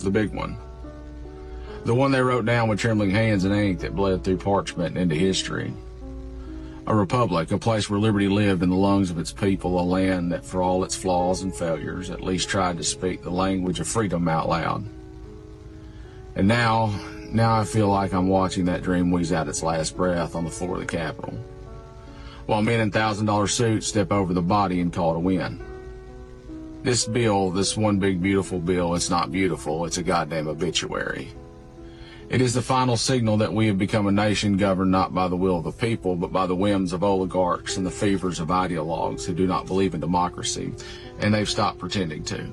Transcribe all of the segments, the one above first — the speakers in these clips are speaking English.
the big one. The one they wrote down with trembling hands and ink that bled through parchment into history. A republic, a place where liberty lived in the lungs of its people, a land that, for all its flaws and failures, at least tried to speak the language of freedom out loud. And now I feel like I'm watching that dream wheeze out its last breath on the floor of the Capitol, while men in $1,000 suits step over the body and call it a win. This bill, this one big beautiful bill, it's not beautiful, it's a goddamn obituary. It is the final signal that we have become a nation governed not by the will of the people, but by the whims of oligarchs and the fevers of ideologues who do not believe in democracy, and they've stopped pretending to.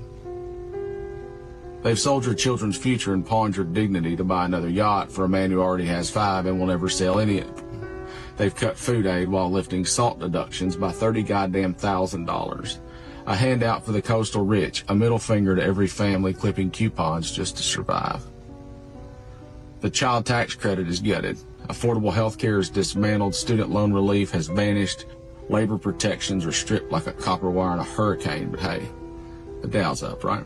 They've sold your children's future and pawned your dignity to buy another yacht for a man who already has 5 and will never sell any of them. They've cut food aid while lifting salt deductions by $30,000. A handout for the coastal rich, a middle finger to every family clipping coupons just to survive. The child tax credit is gutted. Affordable health care is dismantled. Student loan relief has vanished. Labor protections are stripped like a copper wire in a hurricane. But hey, the Dow's up, right?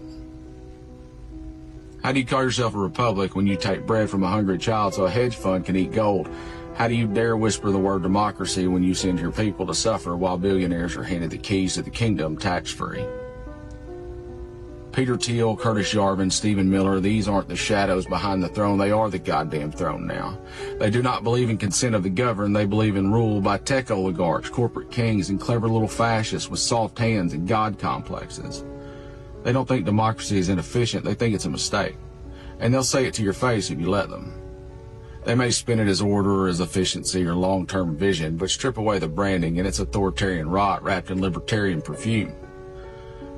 How do you call yourself a republic when you take bread from a hungry child so a hedge fund can eat gold? How do you dare whisper the word democracy when you send your people to suffer while billionaires are handed the keys to the kingdom tax-free? Peter Thiel, Curtis Yarvin, Stephen Miller, these aren't the shadows behind the throne. They are the goddamn throne now. They do not believe in consent of the governed. They believe in rule by tech oligarchs, corporate kings, and clever little fascists with soft hands and God complexes. They don't think democracy is inefficient. They think it's a mistake. And they'll say it to your face if you let them. They may spin it as order or as efficiency or long-term vision, but strip away the branding and it's authoritarian rot wrapped in libertarian perfume.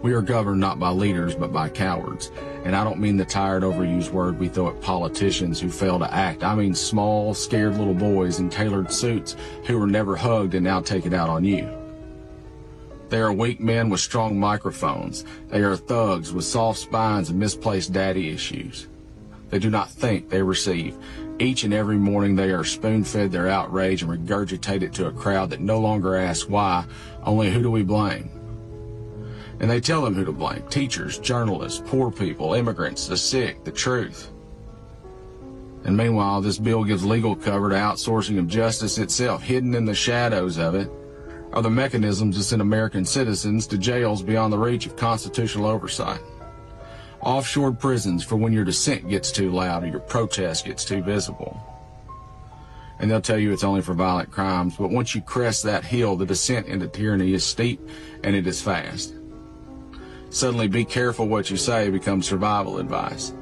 We are governed not by leaders, but by cowards. And I don't mean the tired, overused word we throw at politicians who fail to act. I mean small, scared little boys in tailored suits who were never hugged and now take it out on you. They are weak men with strong microphones. They are thugs with soft spines and misplaced daddy issues. They do not think, they receive. Each and every morning they are spoon-fed their outrage and regurgitate it to a crowd that no longer asks why, only who do we blame? And they tell them who to blame: teachers, journalists, poor people, immigrants, the sick, the truth. And meanwhile, this bill gives legal cover to outsourcing of justice itself. Hidden in the shadows of it are the mechanisms to send American citizens to jails beyond the reach of constitutional oversight. Offshore prisons for when your dissent gets too loud or your protest gets too visible. And they'll tell you it's only for violent crimes, but once you crest that hill, the descent into tyranny is steep and it is fast. Suddenly, be careful what you say becomes survival advice.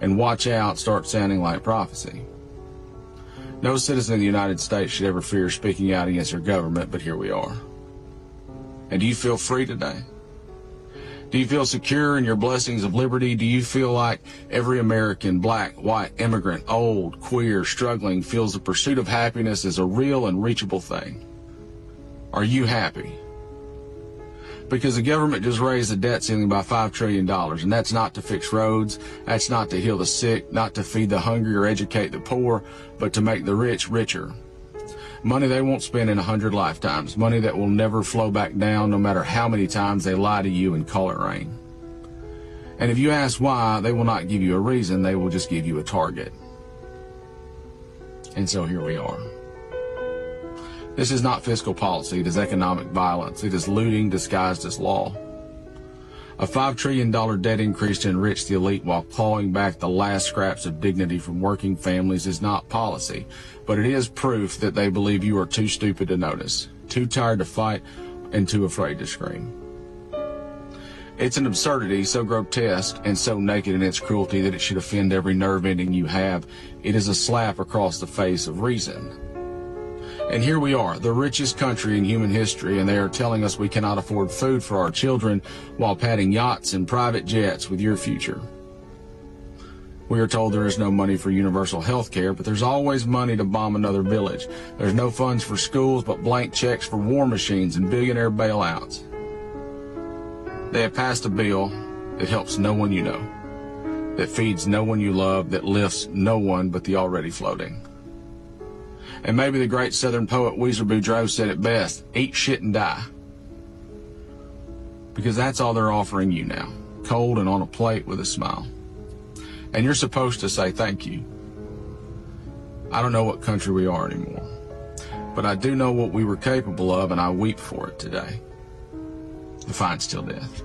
And watch out starts sounding like prophecy. No citizen of the United States should ever fear speaking out against their government, but here we are. And do you feel free today? Do you feel secure in your blessings of liberty? Do you feel like every American, black, white, immigrant, old, queer, struggling, feels the pursuit of happiness is a real and reachable thing? Are you happy? Because the government just raised the debt ceiling by $5 trillion, and that's not to fix roads, that's not to heal the sick, not to feed the hungry or educate the poor, but to make the rich richer. Money they won't spend in 100 lifetimes, money that will never flow back down no matter how many times they lie to you and call it rain. And if you ask why, they will not give you a reason, they will just give you a target. And so here we are. This is not fiscal policy, it is economic violence. It is looting disguised as law. A $5 trillion debt increase to enrich the elite while clawing back the last scraps of dignity from working families is not policy, but it is proof that they believe you are too stupid to notice, too tired to fight, and too afraid to scream. It's an absurdity so grotesque and so naked in its cruelty that it should offend every nerve ending you have. It is a slap across the face of reason. And here we are, the richest country in human history, and they are telling us we cannot afford food for our children while padding yachts and private jets with your future. We are told there is no money for universal health care, but there's always money to bomb another village. There's no funds for schools, but blank checks for war machines and billionaire bailouts. They have passed a bill that helps no one you know, that feeds no one you love, that lifts no one but the already floating. And maybe the great Southern poet Weezer Boudreaux said it best: eat shit and die. Because that's all they're offering you now, cold and on a plate with a smile. And you're supposed to say thank you. I don't know what country we are anymore, but I do know what we were capable of, and I weep for it today. Defiance till death.